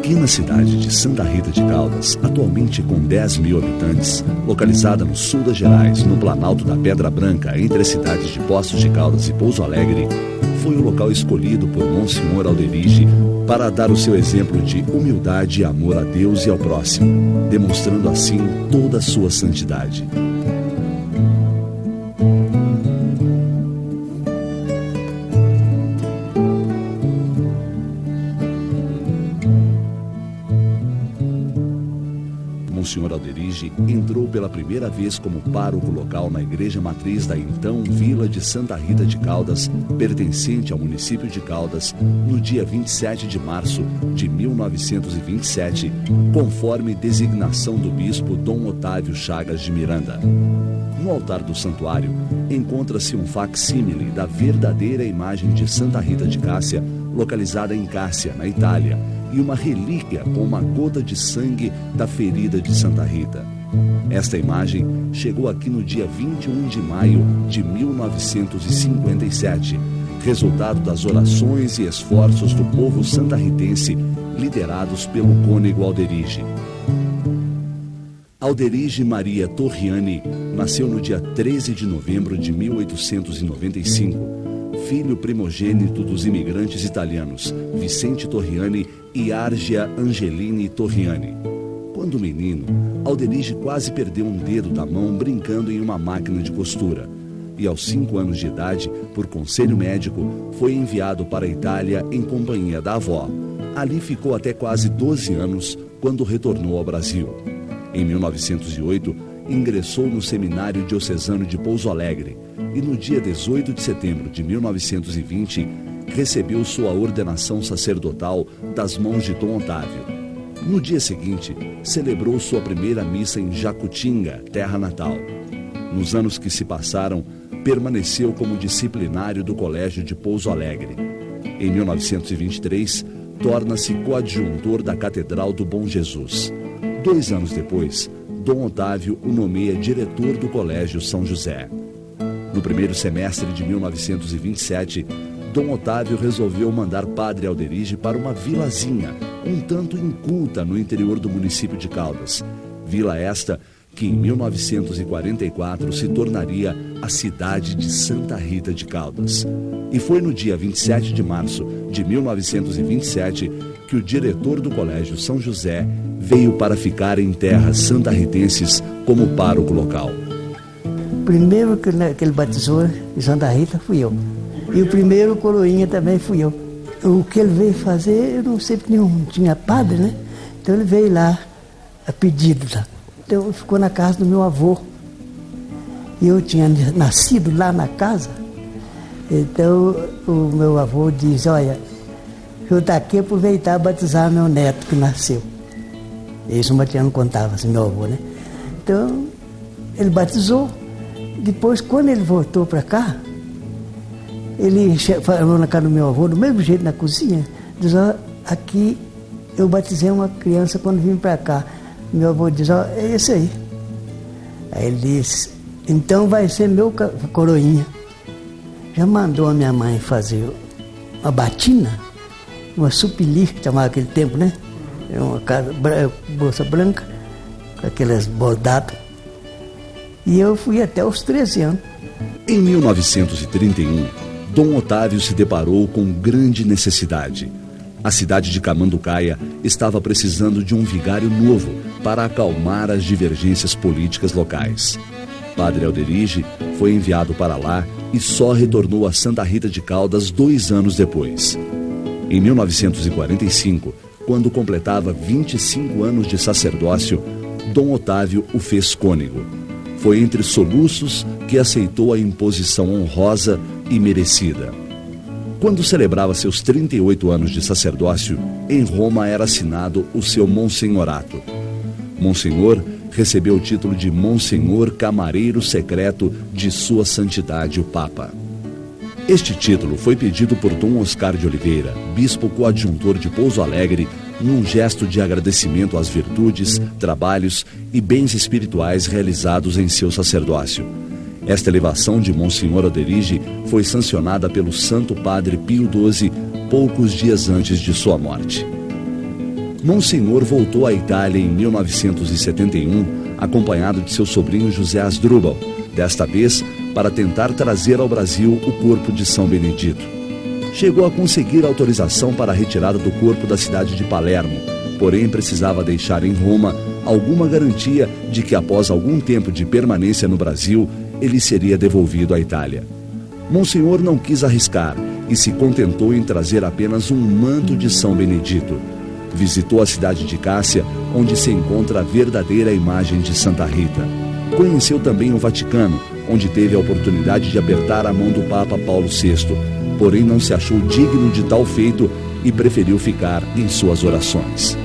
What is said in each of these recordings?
pequena cidade de Santa Rita de Caldas, atualmente com 10 mil habitantes, localizada no sul das Gerais, no Planalto da Pedra Branca, entre as cidades de Poços de Caldas e Pouso Alegre, foi o local escolhido por Monsenhor Alderige para dar o seu exemplo de humildade e amor a Deus e ao próximo, demonstrando assim toda a sua santidade. Monsenhor Alderige entrou pela primeira vez como pároco local na igreja matriz da então Vila de Santa Rita de Caldas, pertencente ao município de Caldas, no dia 27 de março de 1927, conforme designação do bispo Dom Otávio Chagas de Miranda. No altar do santuário encontra-se um facsímile da verdadeira imagem de Santa Rita de Cássia, localizada em Cássia, na Itália, e uma relíquia com uma gota de sangue da ferida de Santa Rita. Esta imagem chegou aqui no dia 21 de maio de 1957, resultado das orações e esforços do povo santarritense, liderados pelo cônego Alderige. Alderige Maria Torriani nasceu no dia 13 de novembro de 1895, filho primogênito dos imigrantes italianos Vicente Torriani e Argia Angelini Torriani. Quando menino, Alderige quase perdeu um dedo da mão brincando em uma máquina de costura. E aos 5 anos de idade, por conselho médico, foi enviado para a Itália em companhia da avó. Ali ficou até quase 12 anos, quando retornou ao Brasil. Em 1908, ingressou no Seminário Diocesano de Pouso Alegre e no dia 18 de setembro de 1920 recebeu sua ordenação sacerdotal das mãos de Dom Otávio. No dia seguinte, celebrou sua primeira missa em Jacutinga, terra natal. Nos anos que se passaram, permaneceu como disciplinário do Colégio de Pouso Alegre. Em 1923, torna-se coadjuntor da Catedral do Bom Jesus. 2 anos depois, Dom Otávio o nomeia diretor do Colégio São José. No primeiro semestre de 1927, Dom Otávio resolveu mandar Padre Alderige para uma vilazinha, um tanto inculta no interior do município de Caldas. Vila esta que em 1944 se tornaria a cidade de Santa Rita de Caldas. E foi no dia 27 de março de 1927 que o diretor do Colégio São José veio para ficar em terras santarritenses como pároco local. O primeiro que ele batizou em Santa Rita fui eu. E o primeiro coroinha também fui eu. O que ele veio fazer, eu não sei porque não tinha padre, né? Então ele veio lá, a pedido lá. Então ficou na casa do meu avô. E eu tinha nascido lá na casa. Então o meu avô diz, olha, eu daqui aproveitar a batizar meu neto que nasceu. Isso o Matiano contava, assim, meu avô, né? Então ele batizou. Depois, quando ele voltou para cá, ele falou na casa do meu avô, do mesmo jeito na cozinha, diz, ó, aqui eu batizei uma criança quando vim para cá. Meu avô diz, ó, é esse aí. Aí ele disse, então vai ser meu coroinha. Já mandou a minha mãe fazer uma batina, uma supili, que chamava aquele tempo, né? Uma bolsa branca, com aqueles bordados. E eu fui até os 13 anos. Em 1931, Dom Otávio se deparou com grande necessidade. A cidade de Camanducaia estava precisando de um vigário novo para acalmar as divergências políticas locais. Padre Alderige foi enviado para lá e só retornou a Santa Rita de Caldas 2 anos depois. Em 1945, quando completava 25 anos de sacerdócio, Dom Otávio o fez cônego. Foi entre soluços que aceitou a imposição honrosa e merecida. Quando celebrava seus 38 anos de sacerdócio, em Roma era assinado o seu monsenhorato. Monsenhor recebeu o título de Monsenhor Camareiro Secreto de Sua Santidade o Papa. Este título foi pedido por Dom Oscar de Oliveira, bispo coadjuntor de Pouso Alegre, num gesto de agradecimento às virtudes, trabalhos e bens espirituais realizados em seu sacerdócio. Esta elevação de Monsenhor Alderige foi sancionada pelo Santo Padre Pio XII poucos dias antes de sua morte. Monsenhor voltou à Itália em 1971, acompanhado de seu sobrinho José Asdrubal, desta vez para tentar trazer ao Brasil o corpo de São Benedito. Chegou a conseguir autorização para a retirada do corpo da cidade de Palermo, porém precisava deixar em Roma alguma garantia de que após algum tempo de permanência no Brasil, ele seria devolvido à Itália. Monsenhor não quis arriscar e se contentou em trazer apenas um manto de São Benedito. Visitou a cidade de Cássia, onde se encontra a verdadeira imagem de Santa Rita. Conheceu também o Vaticano, onde teve a oportunidade de apertar a mão do Papa Paulo VI, porém não se achou digno de tal feito e preferiu ficar em suas orações.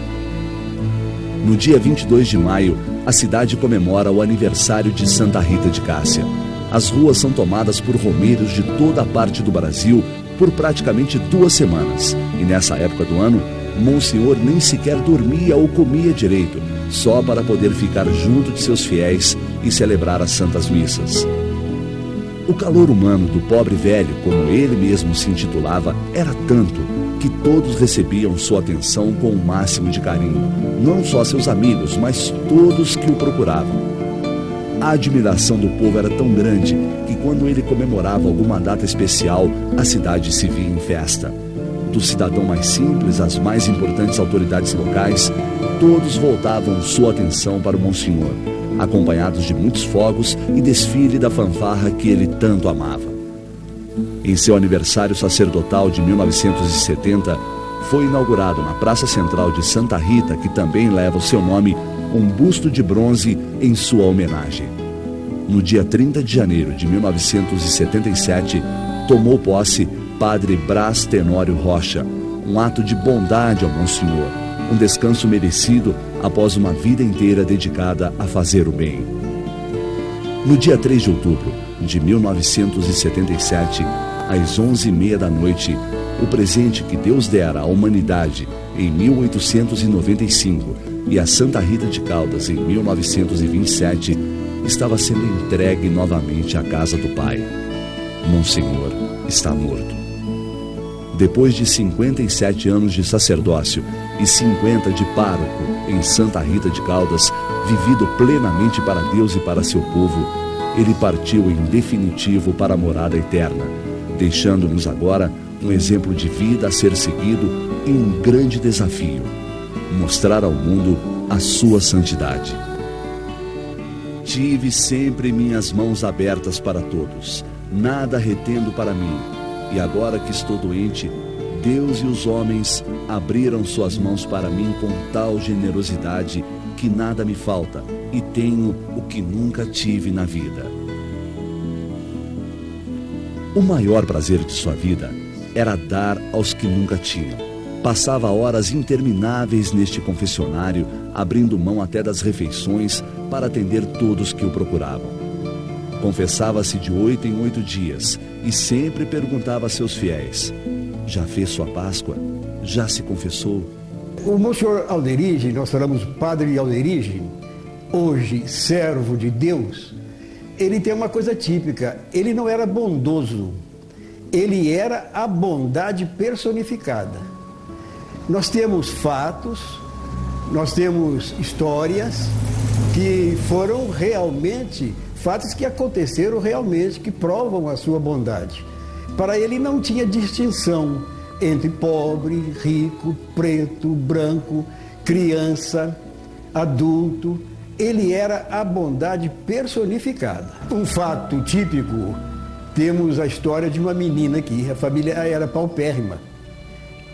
No dia 22 de maio, a cidade comemora o aniversário de Santa Rita de Cássia. As ruas são tomadas por romeiros de toda a parte do Brasil por praticamente 2 semanas. E nessa época do ano, Monsenhor nem sequer dormia ou comia direito, só para poder ficar junto de seus fiéis e celebrar as santas missas. O calor humano do pobre velho, como ele mesmo se intitulava, era tanto que todos recebiam sua atenção com o máximo de carinho. Não só seus amigos, mas todos que o procuravam. A admiração do povo era tão grande que quando ele comemorava alguma data especial, a cidade se via em festa. Do cidadão mais simples às mais importantes autoridades locais, todos voltavam sua atenção para o Monsenhor, acompanhados de muitos fogos e desfile da fanfarra que ele tanto amava. Em seu aniversário sacerdotal de 1970, foi inaugurado na Praça Central de Santa Rita, que também leva o seu nome, um busto de bronze em sua homenagem. No dia 30 de janeiro de 1977, tomou posse Padre Brás Tenório Rocha, um ato de bondade ao Monsenhor, um descanso merecido após uma vida inteira dedicada a fazer o bem. No dia 3 de outubro de 1977, às 11h30 da noite, o presente que Deus dera à humanidade em 1895 e a Santa Rita de Caldas em 1927 estava sendo entregue novamente à casa do Pai. Monsenhor está morto. Depois de 57 anos de sacerdócio e 50 de pároco em Santa Rita de Caldas, vivido plenamente para Deus e para seu povo, ele partiu em definitivo para a morada eterna, deixando-nos agora um exemplo de vida a ser seguido e um grande desafio: mostrar ao mundo a sua santidade. Tive sempre minhas mãos abertas para todos, nada retendo para mim, e agora que estou doente, Deus e os homens abriram suas mãos para mim com tal generosidade que nada me falta e tenho o que nunca tive na vida. O maior prazer de sua vida era dar aos que nunca tinham. Passava horas intermináveis neste confessionário, abrindo mão até das refeições para atender todos que o procuravam. Confessava-se de 8 em 8 dias e sempre perguntava a seus fiéis: já fez sua Páscoa? Já se confessou? O Monsenhor Alderige, nós falamos Padre Alderige, hoje servo de Deus, ele tem uma coisa típica: ele não era bondoso, ele era a bondade personificada. Nós temos fatos, nós temos histórias que foram realmente, fatos que aconteceram realmente, que provam a sua bondade. Para ele não tinha distinção entre pobre, rico, preto, branco, criança, adulto. Ele era a bondade personificada. Um fato típico, temos a história de uma menina aqui, a família era paupérrima.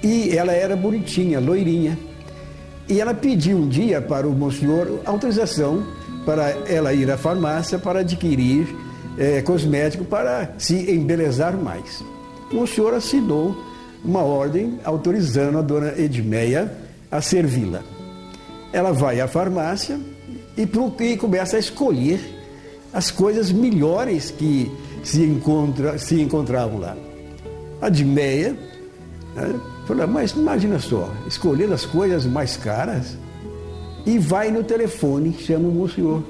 E ela era bonitinha, loirinha. E ela pediu um dia para o Monsenhor autorização para ela ir à farmácia para adquirir cosmético para se embelezar mais. O Monsenhor assinou uma ordem autorizando a dona Edmeia a servi-la. Ela vai à farmácia e começa a escolher as coisas melhores que se encontravam lá. A Edmeia falou: mas imagina só, escolher as coisas mais caras, e vai no telefone, chama o Monsenhor.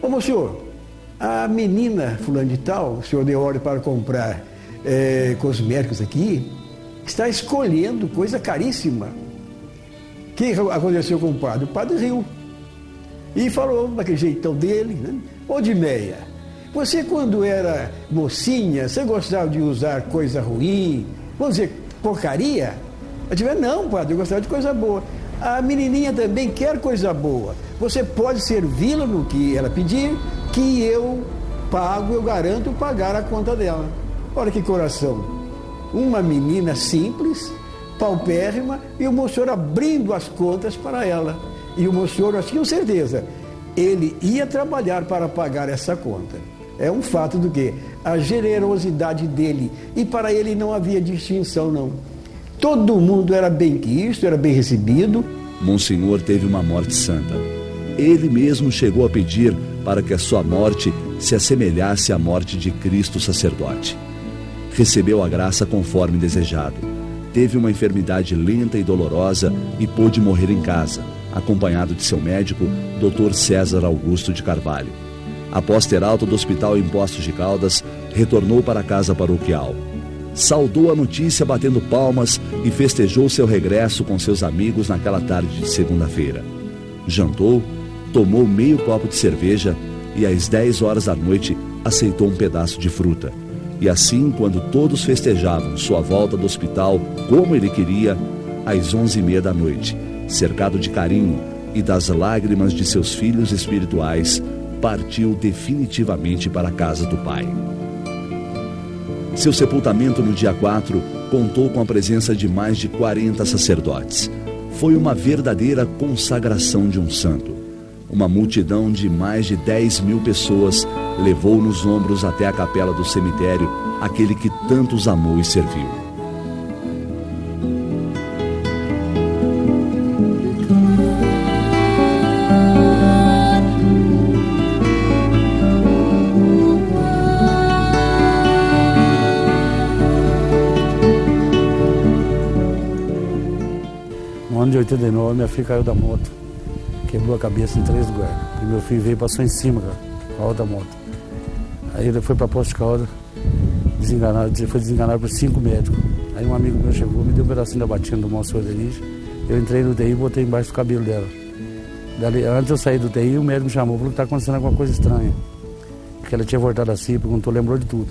Ô Monsenhor, a menina fulano de tal, o senhor deu ordem para comprar cosméticos aqui, está escolhendo coisa caríssima. que aconteceu com o padre? O padre riu. E falou daquele jeitão dele, né? Ô Dimeia, você quando era mocinha, você gostava de usar coisa ruim, vamos dizer, porcaria? Eu disse, não, padre, eu gostava de coisa boa. A menininha também quer coisa boa. Você pode servi-la no que ela pedir, que eu pago, eu garanto pagar a conta dela. Olha que coração. Uma menina simples, paupérrima, e o Monsenhor abrindo as contas para ela. E o Monsenhor, eu tinha certeza, ele ia trabalhar para pagar essa conta. É um fato do quê? A generosidade dele. E para ele não havia distinção, não. Todo mundo era bem quisto, era bem recebido. Monsenhor teve uma morte santa. Ele mesmo chegou a pedir para que a sua morte se assemelhasse à morte de Cristo sacerdote. Recebeu a graça conforme desejado. Teve uma enfermidade lenta e dolorosa e pôde morrer em casa, acompanhado de seu médico, Dr. César Augusto de Carvalho. Após ter alta do hospital em Poços de Caldas, retornou para a casa paroquial. Saudou a notícia batendo palmas e festejou seu regresso com seus amigos naquela tarde de segunda-feira. Jantou, tomou meio copo de cerveja e às 10 horas da noite aceitou um pedaço de fruta. E assim, quando todos festejavam sua volta do hospital como ele queria, às 11h30 da noite, cercado de carinho e das lágrimas de seus filhos espirituais, partiu definitivamente para a casa do Pai. Seu sepultamento no dia 4 contou com a presença de mais de 40 sacerdotes. Foi uma verdadeira consagração de um santo. Uma multidão de mais de 10.000 pessoas levou nos ombros até a capela do cemitério aquele que tantos amou e serviu. No ano de 89, minha filha caiu da moto, quebrou a cabeça em 3 lugares. E meu filho veio e passou em cima, cara, com a outra moto. Aí ele foi para Poços de Caldas, foi desenganado por 5 médicos. Aí um amigo meu chegou, me deu um pedacinho da batina do Monsenhor Alderige. Eu entrei no UTI e botei embaixo do cabelo dela. Antes de eu sair do UTI, o médico me chamou, falou que está acontecendo alguma coisa estranha. Porque ela tinha voltado assim, perguntou, lembrou de tudo.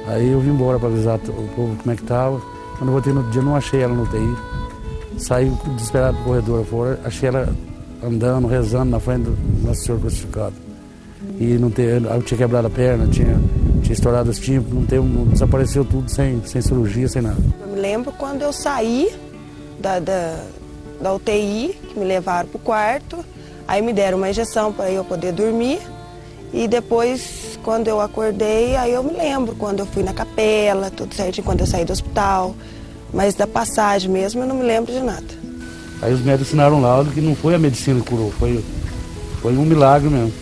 Aí eu vim embora para avisar o povo como é que estava. Quando eu voltei no dia, não achei ela no UTI. Saí desesperado pro corredor fora, achei ela andando, rezando na frente do Nosso Senhor crucificado. E eu tinha quebrado a perna, tinha estourado os tímpanos, desapareceu tudo sem cirurgia, sem nada. Eu me lembro quando eu saí da UTI, que me levaram pro quarto, aí me deram uma injeção para eu poder dormir. E depois, quando eu acordei, aí eu me lembro quando eu fui na capela, tudo certinho, quando eu saí do hospital. Mas da passagem mesmo eu não me lembro de nada. Aí os médicos ensinaram lá que não foi a medicina que curou, foi um milagre mesmo.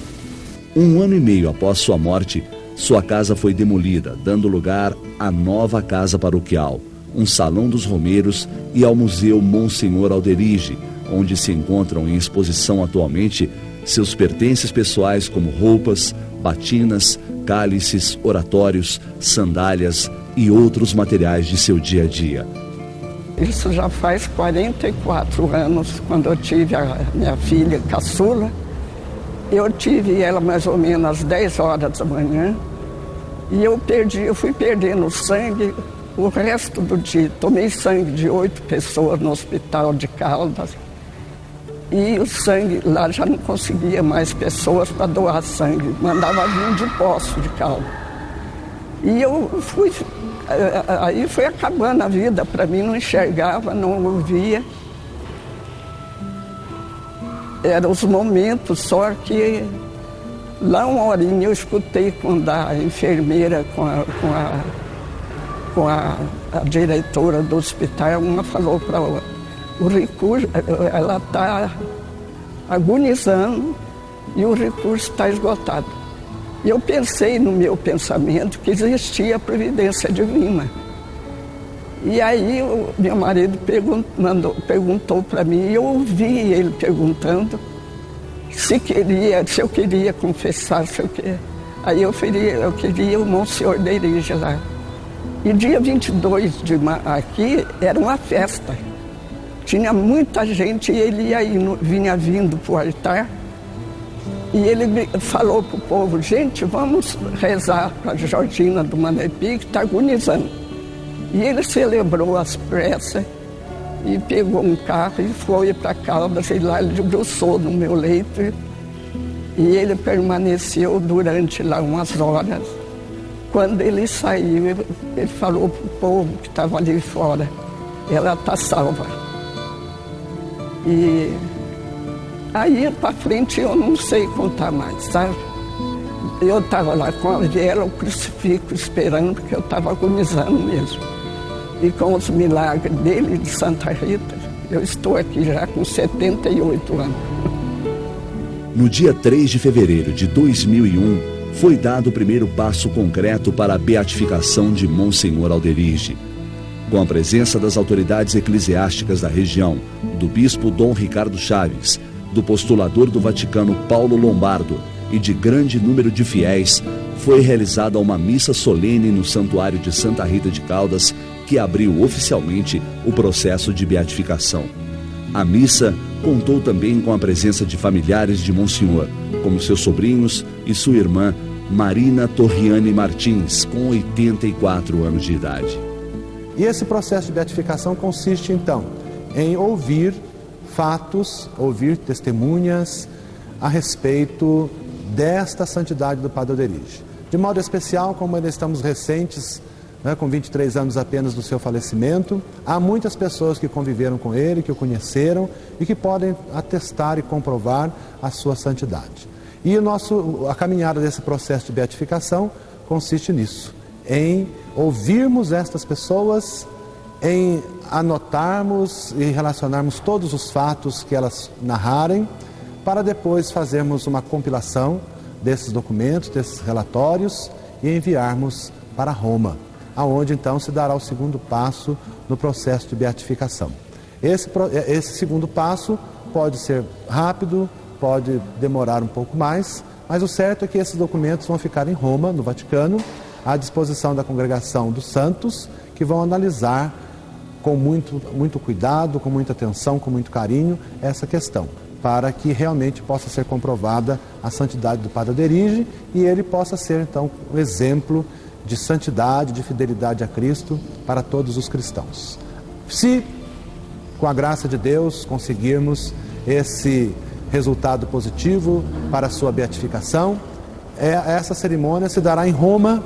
1 ano e meio após sua morte, sua casa foi demolida, dando lugar à nova casa paroquial, um salão dos Romeiros e ao Museu Monsenhor Alderige, onde se encontram em exposição atualmente seus pertences pessoais como roupas, batinas, cálices, oratórios, sandálias e outros materiais de seu dia a dia. Isso já faz 44 anos, quando eu tive a minha filha caçula. Eu tive ela mais ou menos às 10 horas da manhã. E eu fui perdendo sangue o resto do dia. Tomei sangue de 8 pessoas no hospital de Caldas. E o sangue, lá já não conseguia mais pessoas para doar sangue. Mandava vir de Poços de Caldas. E eu fui... Aí foi acabando a vida para mim, não enxergava, não ouvia. Eram os momentos, só que lá uma horinha eu escutei quando a enfermeira com a diretora do hospital, uma falou para o recurso, ela está agonizando e o recurso está esgotado. E eu pensei no meu pensamento que existia a providência divina. E aí meu marido perguntou para mim, e eu ouvi ele perguntando se eu queria confessar, Aí eu queria o Monsenhor Alderige lá. E dia 22 de março aqui era uma festa. tinha muita gente e ele vinha vindo para o altar. E ele falou para o povo, gente, vamos rezar para a Georgina do Manepi, que está agonizando. E ele celebrou as pressas e pegou um carro e foi para Caldas, e lá ele debruçou no meu leito. E ele permaneceu durante lá umas horas. Quando ele saiu, ele falou para o povo que estava ali fora, ela está salva. E aí para frente eu não sei contar mais, sabe? Eu estava lá com a vela, o crucifixo, esperando, porque eu estava agonizando mesmo. E com os milagres dele, de Santa Rita, eu estou aqui já com 78 anos. No dia 3 de fevereiro de 2001, foi dado o primeiro passo concreto para a beatificação de Monsenhor Alderige. Com a presença das autoridades eclesiásticas da região, do bispo Dom Ricardo Chaves, do postulador do Vaticano Paulo Lombardo e de grande número de fiéis, foi realizada uma missa solene no Santuário de Santa Rita de Caldas, que abriu oficialmente o processo de beatificação. A missa contou também com a presença de familiares de Monsenhor, como seus sobrinhos e sua irmã Marina Torriani Martins, com 84 anos de idade. E esse processo de beatificação consiste, então, em ouvir fatos, ouvir testemunhas a respeito desta santidade do Padre Alderige. De modo especial, como ainda estamos recentes, com 23 anos apenas do seu falecimento, há muitas pessoas que conviveram com ele, que o conheceram e que podem atestar e comprovar a sua santidade. E a caminhada desse processo de beatificação consiste nisso, em ouvirmos estas pessoas, em anotarmos e relacionarmos todos os fatos que elas narrarem, para depois fazermos uma compilação desses documentos, desses relatórios e enviarmos para Roma, aonde então se dará o segundo passo no processo de beatificação. Esse segundo passo pode ser rápido, pode demorar um pouco mais, mas o certo é que esses documentos vão ficar em Roma, no Vaticano, à disposição da Congregação dos Santos, que vão analisar com muito cuidado, com muita atenção, com muito carinho, essa questão, para que realmente possa ser comprovada a santidade do Padre Alderige e ele possa ser, então, um exemplo de santidade, de fidelidade a Cristo para todos os cristãos. Se, com a graça de Deus, conseguirmos esse resultado positivo para a sua beatificação, essa cerimônia se dará em Roma,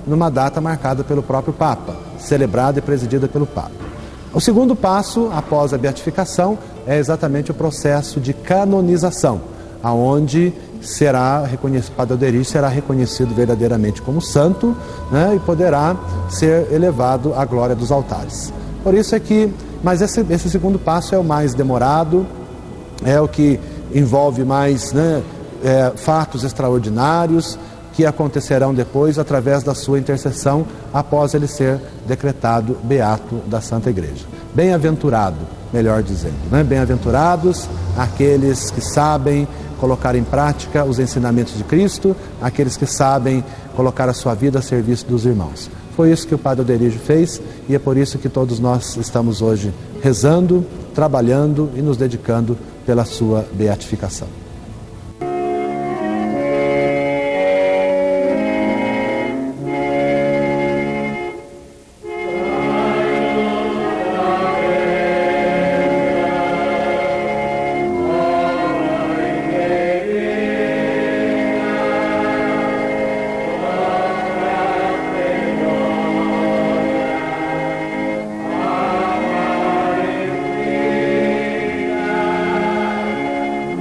numa data marcada pelo próprio Papa, celebrada e presidida pelo Papa. O segundo passo, após a beatificação, é exatamente o processo de canonização, aonde Padre Alderige será reconhecido verdadeiramente como santo, né, e poderá ser elevado à glória dos altares. Por isso é que, mas esse segundo passo é o mais demorado, é o que envolve mais, né, fatos extraordinários que acontecerão depois através da sua intercessão após ele ser decretado beato da Santa Igreja. Bem-aventurado, melhor dizendo, né? Bem-aventurados aqueles que sabem colocar em prática os ensinamentos de Cristo, aqueles que sabem colocar a sua vida a serviço dos irmãos. Foi isso que o Padre Alderige fez e é por isso que todos nós estamos hoje rezando, trabalhando e nos dedicando pela sua beatificação.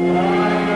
Amen.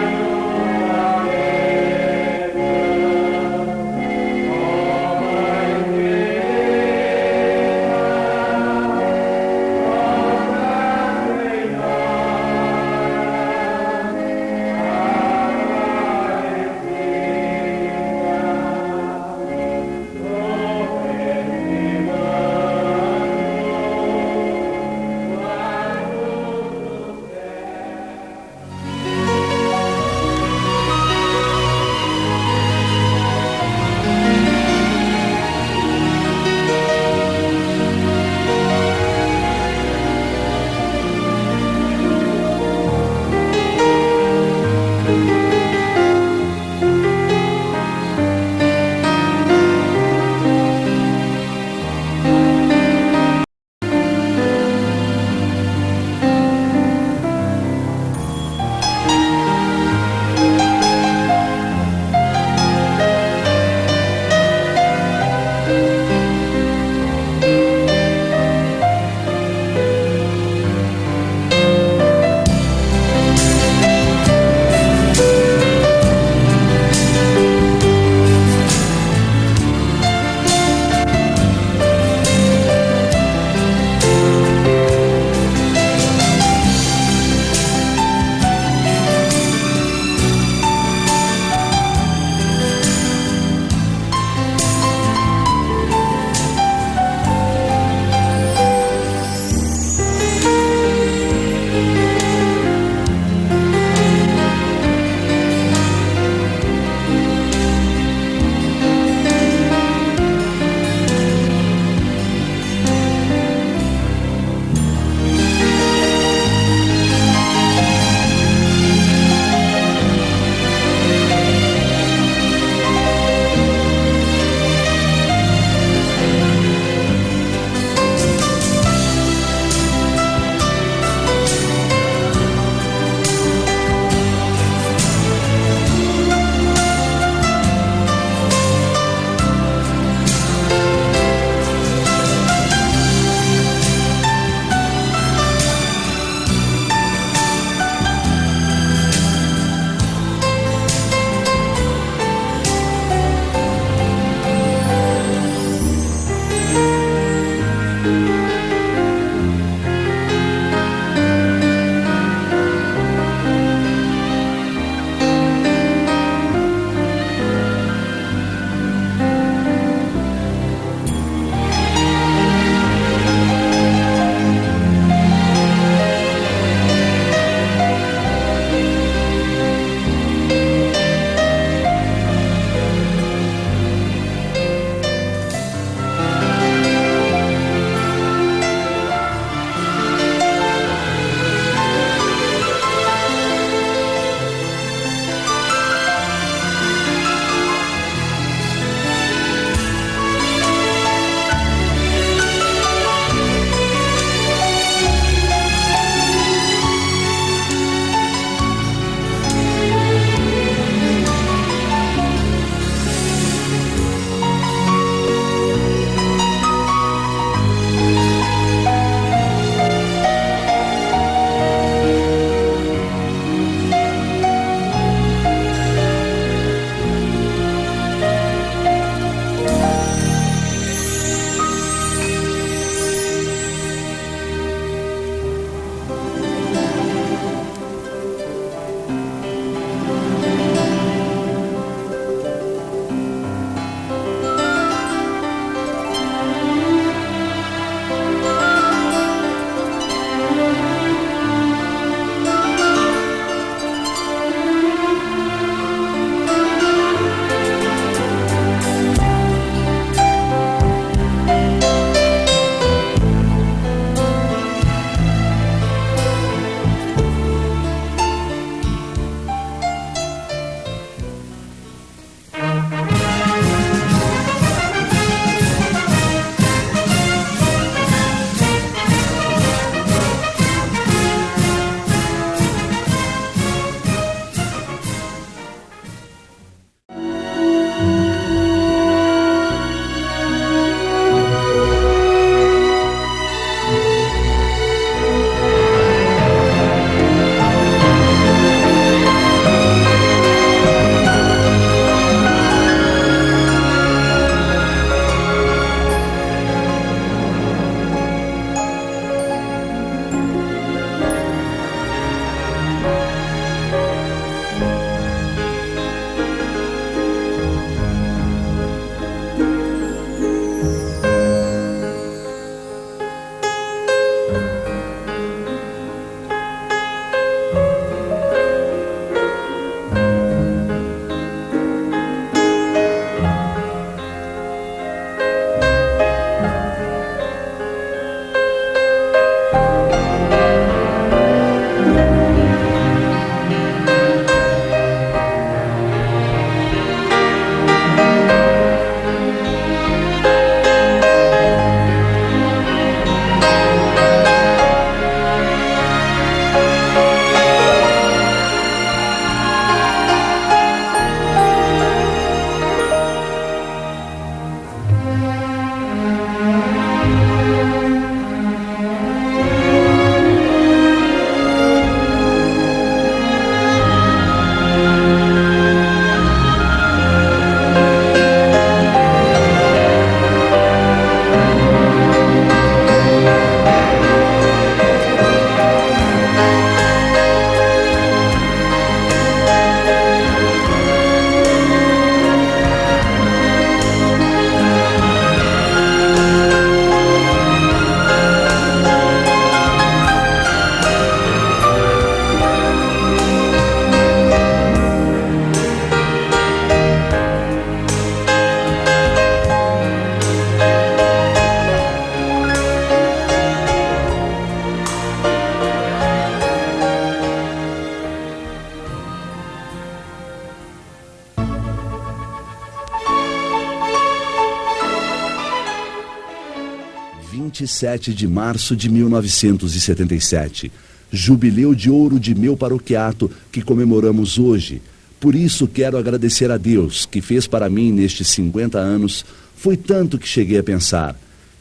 27 de março de 1977, jubileu de ouro de meu paroquiato que comemoramos hoje. Por isso quero agradecer a Deus que fez para mim nestes 50 anos. Foi tanto que cheguei a pensar: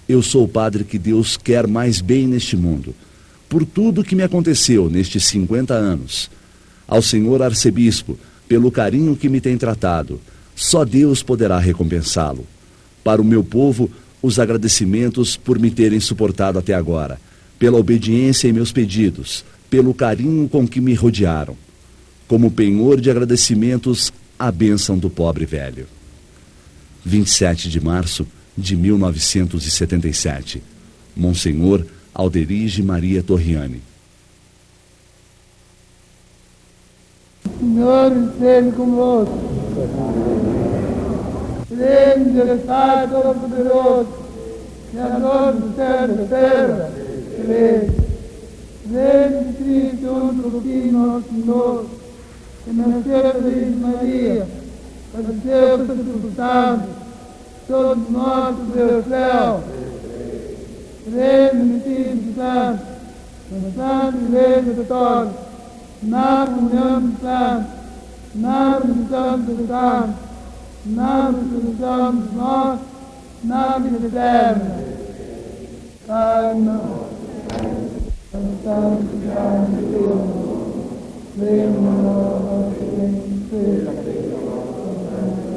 eu sou o padre que Deus quer mais bem neste mundo. Por tudo que me aconteceu nestes 50 anos. Ao senhor arcebispo, pelo carinho que me tem tratado, só Deus poderá recompensá-lo. Para o meu povo, os agradecimentos por me terem suportado até agora, pela obediência em meus pedidos, pelo carinho com que me rodearam. Como penhor de agradecimentos, a bênção do pobre velho. 27 de março de 1977. Monsenhor Alderige Maria Torriani. Senhor esteja convosco. Cremos Deus Pai Todo-Poderoso, Criador do céu e da terra. Cremos Cristo, único Filho nosso Senhor, que nasceu da Virgem Maria, padeceu sepultado, todos nós do céu. Cremos no Espírito Santo, na Santa Igreja Católica, na comunhão dos santos, na remissão dos pecados, na ressurreição dos mortos, na vida eterna. Pai nosso, santificado seja o nome, venha a nós o reino, seja feita a vontade,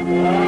Amen.